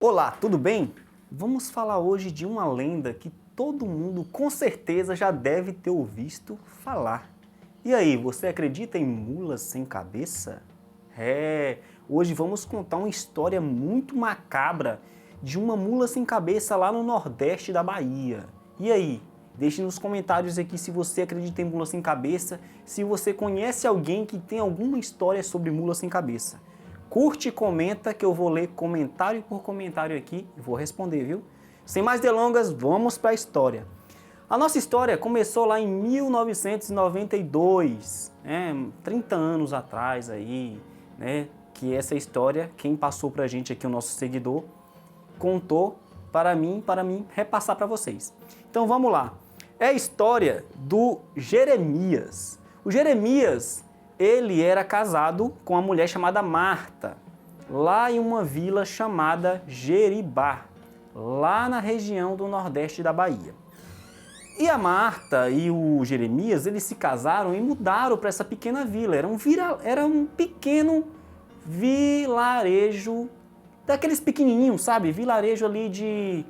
Olá, tudo bem? Vamos falar hoje de uma lenda que todo mundo com certeza já deve ter ouvido falar. E aí, você acredita em mulas sem cabeça? Hoje vamos contar uma história muito macabra de uma mula sem cabeça lá no Nordeste da Bahia. E aí, deixe nos comentários aqui se você acredita em mula sem cabeça, se você conhece alguém que tem alguma história sobre mula sem cabeça. Curte e comenta que eu vou ler comentário por comentário aqui e vou responder, viu? Sem mais delongas, vamos para a história. A nossa história começou lá em 1992, 30 anos atrás aí, né? Que essa história, quem passou pra gente aqui, o nosso seguidor, contou para mim repassar para vocês. Então vamos lá. É a história do Jeremias. O Jeremias, ele era casado com uma mulher chamada Marta, lá em uma vila chamada Jeribá, lá na região do Nordeste da Bahia. E a Marta e o Jeremias, eles se casaram e mudaram para essa pequena vila. Era um pequeno vilarejo, daqueles pequenininhos, sabe? Vilarejo ali de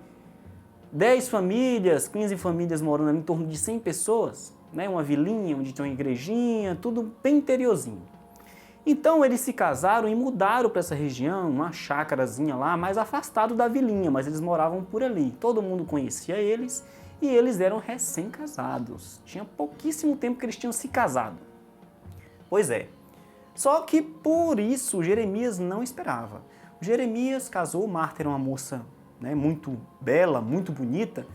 10 famílias, 15 famílias morando ali, em torno de 100 pessoas, né? Uma vilinha onde tinha uma igrejinha, tudo bem interiorzinho. Então eles se casaram e mudaram para essa região, uma chácarazinha lá, mais afastado da vilinha, mas eles moravam por ali. Todo mundo conhecia eles e eles eram recém-casados. Tinha pouquíssimo tempo que eles tinham se casado. Pois é. Só que por isso Jeremias não esperava. O Jeremias casou, Marta era uma moça, né, muito bela, muito bonita,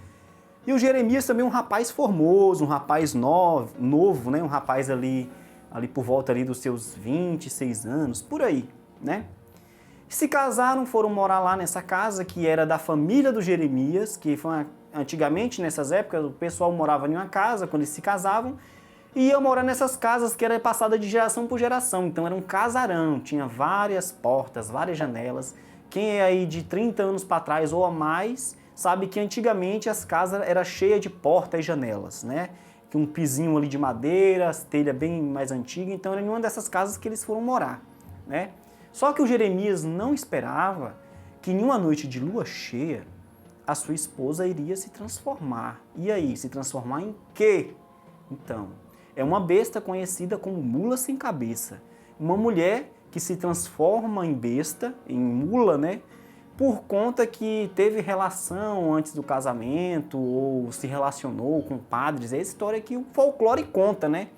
e o Jeremias também um rapaz formoso, um rapaz novo, né, um rapaz ali por volta ali dos seus 26 anos, por aí, né? Se casaram, foram morar lá nessa casa que era da família do Jeremias, que foi antigamente, nessas épocas, o pessoal morava em uma casa quando eles se casavam, e ia morar nessas casas que era passada de geração por geração. Então era um casarão, tinha várias portas, várias janelas. Quem é aí de 30 anos para trás ou a mais, sabe que antigamente as casas eram cheias de portas e janelas, né? Que um pisinho ali de madeira, telha bem mais antiga, então era em uma dessas casas que eles foram morar, né? Só que o Jeremias não esperava que em uma noite de lua cheia a sua esposa iria se transformar. E aí, se transformar em quê? Então, é uma besta conhecida como mula sem cabeça. Uma mulher que se transforma em besta, em mula, né? Por conta que teve relação antes do casamento ou se relacionou com padres. É a história que o folclore conta, né?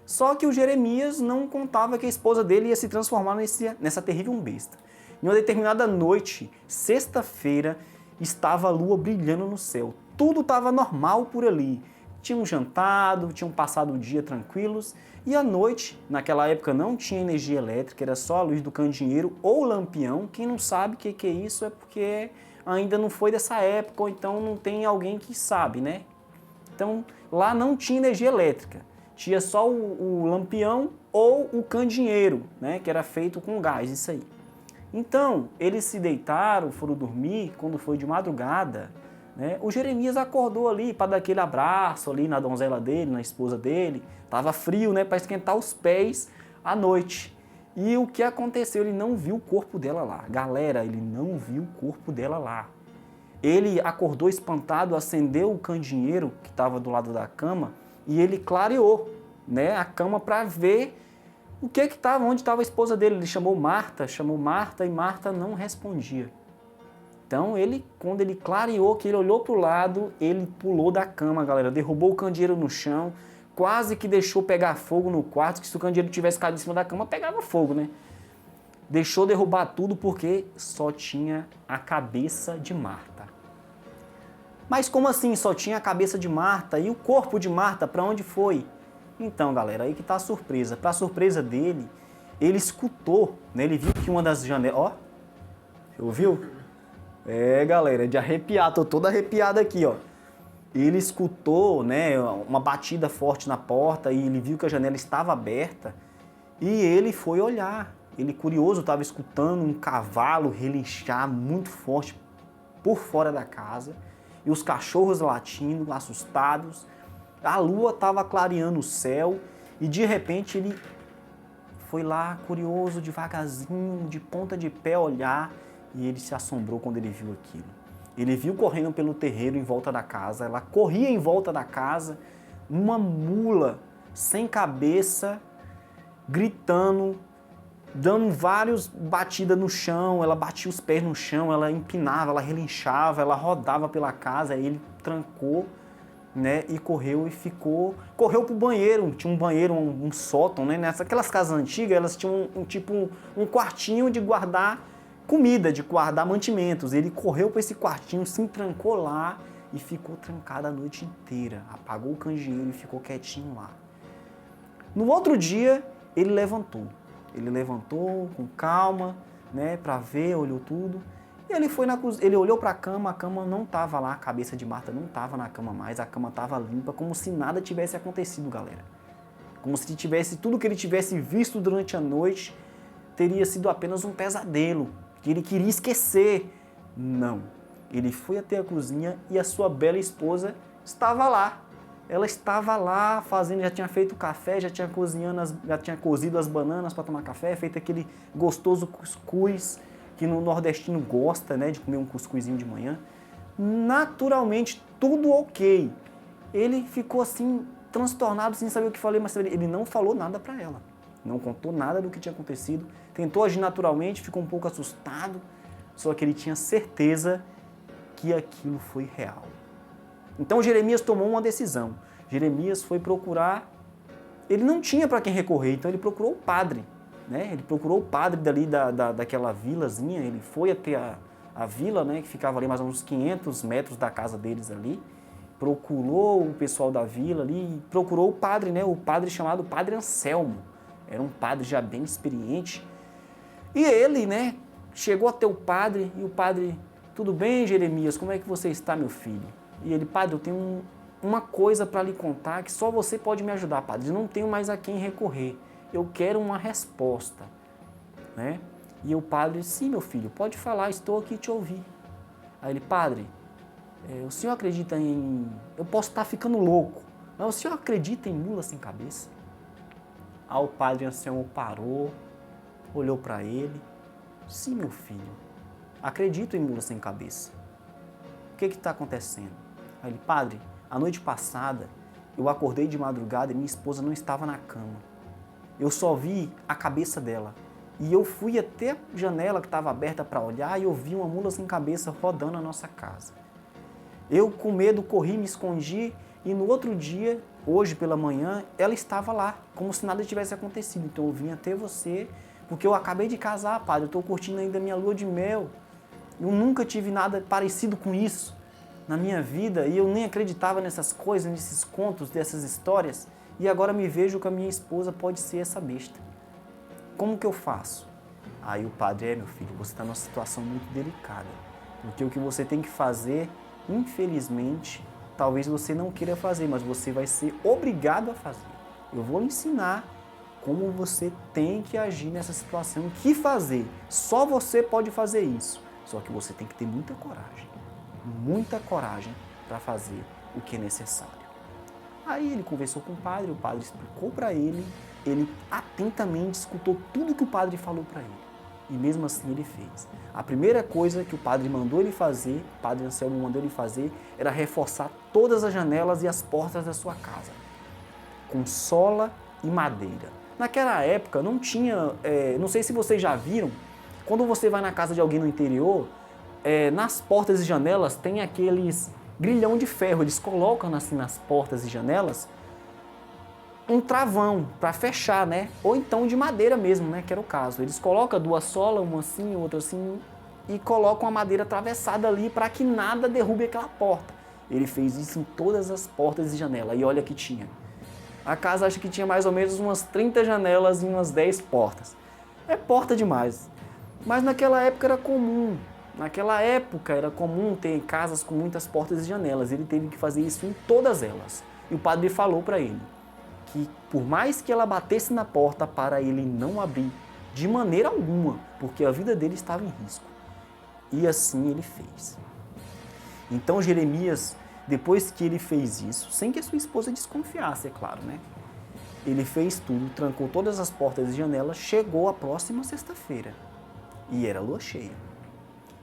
Só que o Jeremias não contava que a esposa dele ia se transformar nessa terrível besta. Em uma determinada noite, sexta-feira, estava a lua brilhando no céu. Tudo estava normal por ali. Tinham jantado, tinham passado o dia tranquilos e à noite, naquela época não tinha energia elétrica, era só a luz do candeeiro ou lampião. Quem não sabe o que é isso é porque ainda não foi dessa época ou então não tem alguém que sabe, né? Então lá não tinha energia elétrica, tinha só o lampião ou o candeeiro, né? Que era feito com gás, isso aí. Então eles se deitaram, foram dormir, quando foi de madrugada, né? O Jeremias acordou ali para dar aquele abraço ali na donzela dele, na esposa dele. Tava frio, né, para esquentar os pés à noite. E o que aconteceu? Ele não viu o corpo dela lá. Galera, ele não viu o corpo dela lá. Ele acordou espantado, acendeu o candeeiro que estava do lado da cama e ele clareou, né, a cama para ver o que estava, onde estava a esposa dele. Ele chamou Marta e Marta não respondia. Então quando ele clareou, que ele olhou para o lado, ele pulou da cama, galera, derrubou o candeeiro no chão, quase que deixou pegar fogo no quarto, que se o candeeiro tivesse caído em cima da cama, pegava fogo, né? Deixou derrubar tudo porque só tinha a cabeça de Marta. Mas como assim só tinha a cabeça de Marta e o corpo de Marta, para onde foi? Então, galera, aí que tá a surpresa. Para surpresa dele, ele escutou, né? Ele viu que uma das janelas, ó, ouviu? Galera, de arrepiar, tô todo arrepiado aqui, ó. Ele escutou, né, uma batida forte na porta e ele viu que a janela estava aberta e ele foi olhar. Ele, curioso, estava escutando um cavalo relinchar muito forte por fora da casa e os cachorros latindo, assustados. A lua estava clareando o céu e de repente ele foi lá, curioso, devagarzinho, de ponta de pé olhar E ele se assombrou quando ele viu aquilo. Ele viu correndo pelo terreiro em volta da casa, ela corria em volta da casa, uma mula sem cabeça, gritando, dando várias batidas no chão, ela batia os pés no chão, ela empinava, ela relinchava, ela rodava pela casa, aí ele trancou, né, e correu pro banheiro, tinha um banheiro, um sótão, né, aquelas casas antigas, elas tinham um quartinho de guardar comida, de guardar mantimentos. Ele correu para esse quartinho, se trancou lá e ficou trancado a noite inteira, apagou o candeeiro e ficou quietinho lá. No outro dia, ele levantou com calma, né, para ver, olhou tudo. E ele foi na cozinha, ele olhou para a cama não estava lá, a cabeça de Marta não estava na cama mais, a cama estava limpa, como se nada tivesse acontecido, galera. Como se tudo que ele tivesse visto durante a noite teria sido apenas um pesadelo, que ele queria esquecer. Não. Ele foi até a cozinha e a sua bela esposa estava lá. Ela estava lá fazendo, já tinha feito café, já tinha cozido as bananas para tomar café, feito aquele gostoso cuscuz que no nordestino gosta, né, de comer um cuscuzinho de manhã. Naturalmente, tudo ok. Ele ficou assim, transtornado, sem saber o que falei, mas ele não falou nada para ela. Não contou nada do que tinha acontecido. Tentou agir naturalmente, ficou um pouco assustado, só que ele tinha certeza que aquilo foi real. Então Jeremias tomou uma decisão. Jeremias foi procurar, ele não tinha para quem recorrer, então ele procurou o padre. Né? Ele procurou o padre dali daquela vilazinha, ele foi até a vila, né, que ficava ali mais ou menos 500 metros da casa deles ali, procurou o pessoal da vila ali, procurou o padre, né, o padre chamado Padre Anselmo. Era um padre já bem experiente. E ele, né, chegou até o padre e o padre, tudo bem, Jeremias, como é que você está, meu filho? E ele, padre, eu tenho uma coisa para lhe contar que só você pode me ajudar, padre. Eu não tenho mais a quem recorrer. Eu quero uma resposta, né? E o padre, sim, meu filho, pode falar, estou aqui te ouvir. Aí ele, padre, o senhor acredita em... Eu posso estar ficando louco, mas o senhor acredita em mula sem cabeça? Aí o padre Anselmo parou, olhou para ele, sim, meu filho, acredito em mula sem cabeça. O que está acontecendo? Aí ele, padre, a noite passada eu acordei de madrugada e minha esposa não estava na cama. Eu só vi a cabeça dela. E eu fui até a janela que estava aberta para olhar e eu vi uma mula sem cabeça rodando na nossa casa. Eu, com medo, corri, me escondi e no outro dia, hoje pela manhã, ela estava lá, como se nada tivesse acontecido. Então eu vim até você, porque eu acabei de casar, padre, eu estou curtindo ainda a minha lua de mel. Eu nunca tive nada parecido com isso na minha vida e eu nem acreditava nessas coisas, nesses contos, dessas histórias. E agora me vejo que a minha esposa pode ser essa besta. Como que eu faço? Aí o padre, meu filho, você está numa situação muito delicada. Porque o que você tem que fazer, infelizmente, talvez você não queira fazer, mas você vai ser obrigado a fazer. Eu vou lhe ensinar como você tem que agir nessa situação, o que fazer. Só você pode fazer isso. Só que você tem que ter muita coragem para fazer o que é necessário. Aí ele conversou com o padre explicou para ele atentamente escutou tudo que o padre falou para ele. E mesmo assim ele fez. A primeira coisa que o padre mandou ele fazer, o padre Anselmo mandou ele fazer, era reforçar todas as janelas e as portas da sua casa, com sola e madeira. Naquela época não tinha, não sei se vocês já viram, quando você vai na casa de alguém no interior, nas portas e janelas tem aqueles grilhão de ferro, eles colocam assim nas portas e janelas um travão para fechar, né? Ou então de madeira mesmo, né? Que era o caso. Eles colocam duas solas, uma assim, outra assim, e colocam a madeira atravessada ali para que nada derrube aquela porta. Ele fez isso em todas as portas e janelas. E olha que tinha. A casa acho que tinha mais ou menos umas 30 janelas e umas 10 portas. É porta demais. Mas naquela época era comum. Ter casas com muitas portas e janelas. Ele teve que fazer isso em todas elas. E o padre falou para ele que por mais que ela batesse na porta para ele não abrir, de maneira alguma, porque a vida dele estava em risco. E assim ele fez. Então Jeremias, depois que ele fez isso, sem que a sua esposa desconfiasse, é claro, né? Ele fez tudo, trancou todas as portas e janelas, chegou a próxima sexta-feira. E era lua cheia.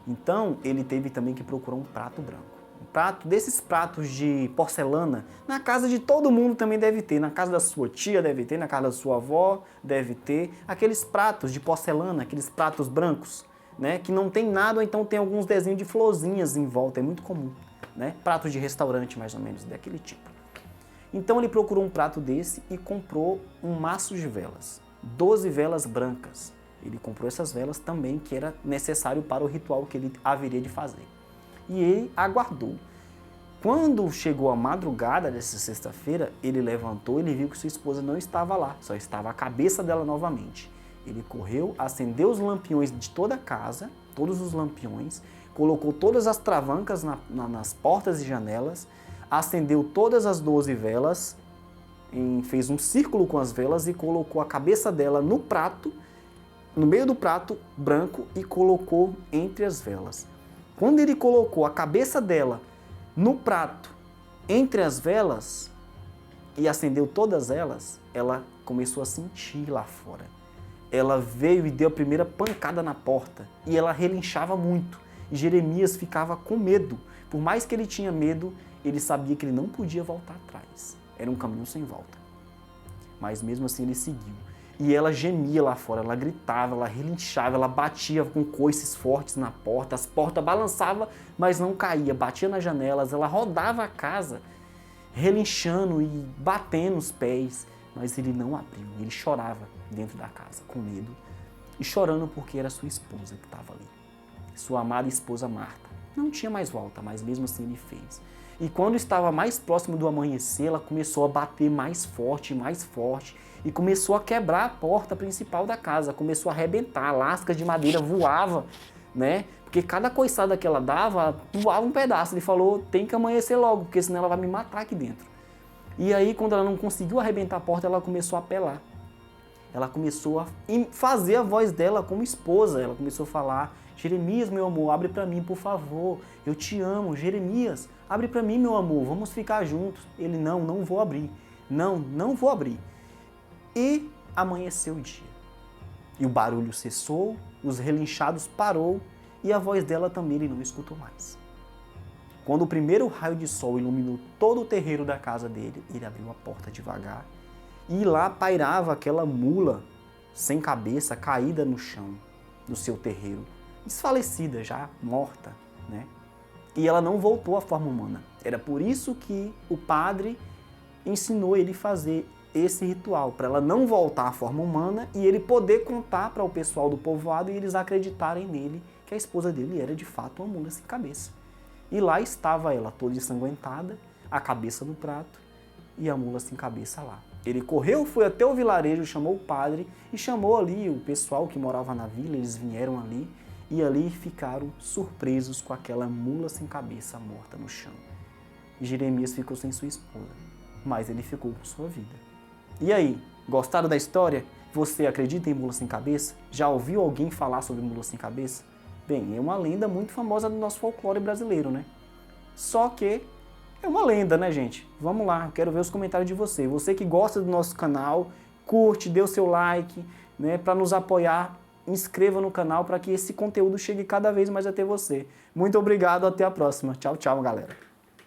Então, ele teve também que procurar um prato branco. Um prato, desses pratos de porcelana, na casa de todo mundo também deve ter. Na casa da sua tia deve ter, na casa da sua avó deve ter. Aqueles pratos de porcelana, aqueles pratos brancos, né? Que não tem nada, ou então tem alguns desenhos de florzinhas em volta, é muito comum. Né? Pratos de restaurante, mais ou menos, daquele tipo. Então ele procurou um prato desse e comprou um maço de velas. 12 velas brancas. Ele comprou essas velas também, que era necessário para o ritual que ele haveria de fazer. E ele aguardou. Quando chegou a madrugada dessa sexta-feira, ele levantou e viu que sua esposa não estava lá, só estava a cabeça dela novamente. Ele correu, acendeu os lampiões de toda a casa, todos os lampiões, colocou todas as travancas nas portas e janelas, acendeu todas as 12 velas, fez um círculo com as velas e colocou a cabeça dela no prato, no meio do prato branco, e colocou entre as velas. Quando ele colocou a cabeça dela no prato, entre as velas, e acendeu todas elas, ela começou a sentir lá fora. Ela veio e deu a primeira pancada na porta, e ela relinchava muito. E Jeremias ficava com medo. Por mais que ele tinha medo, ele sabia que ele não podia voltar atrás. Era um caminho sem volta. Mas mesmo assim ele seguiu. E ela gemia lá fora, ela gritava, ela relinchava, ela batia com coices fortes na porta, as portas balançavam, mas não caía, batia nas janelas, ela rodava a casa, relinchando e batendo os pés, mas ele não abriu, ele chorava dentro da casa, com medo, e chorando porque era sua esposa que estava ali, sua amada esposa Marta. Não tinha mais volta, mas mesmo assim ele fez. E quando estava mais próximo do amanhecer, ela começou a bater mais forte, e começou a quebrar a porta principal da casa, começou a arrebentar, lascas de madeira voavam, né? Porque cada coiçada que ela dava, voava um pedaço. Ele falou, tem que amanhecer logo, porque senão ela vai me matar aqui dentro. E aí, quando ela não conseguiu arrebentar a porta, ela começou a apelar. Ela começou a fazer a voz dela como esposa, ela começou a falar, Jeremias, meu amor, abre para mim, por favor, eu te amo, Jeremias, abre para mim, meu amor, vamos ficar juntos. Ele, não vou abrir, não vou abrir. E amanheceu o dia. E o barulho cessou, os relinchados parou, e a voz dela também ele não escutou mais. Quando o primeiro raio de sol iluminou todo o terreiro da casa dele, ele abriu a porta devagar, e lá pairava aquela mula sem cabeça, caída no chão, no seu terreiro, desfalecida já, morta, né? E ela não voltou à forma humana. Era por isso que o padre ensinou ele a fazer esse ritual, para ela não voltar à forma humana e ele poder contar para o pessoal do povoado e eles acreditarem nele que a esposa dele era de fato uma mula sem cabeça. E lá estava ela toda ensanguentada, a cabeça no prato e a mula sem cabeça lá. Ele correu, foi até o vilarejo, chamou o padre e chamou ali o pessoal que morava na vila, eles vieram ali e ali ficaram surpresos com aquela mula sem cabeça morta no chão. E Jeremias ficou sem sua esposa, mas ele ficou com sua vida. E aí, gostaram da história? Você acredita em mula sem cabeça? Já ouviu alguém falar sobre mula sem cabeça? Bem, é uma lenda muito famosa do nosso folclore brasileiro, né? Só que é uma lenda, né, gente? Vamos lá, eu quero ver os comentários de você. Você que gosta do nosso canal, curte, dê o seu like, né, para nos apoiar, inscreva no canal para que esse conteúdo chegue cada vez mais até você. Muito obrigado, até a próxima. Tchau, tchau, galera.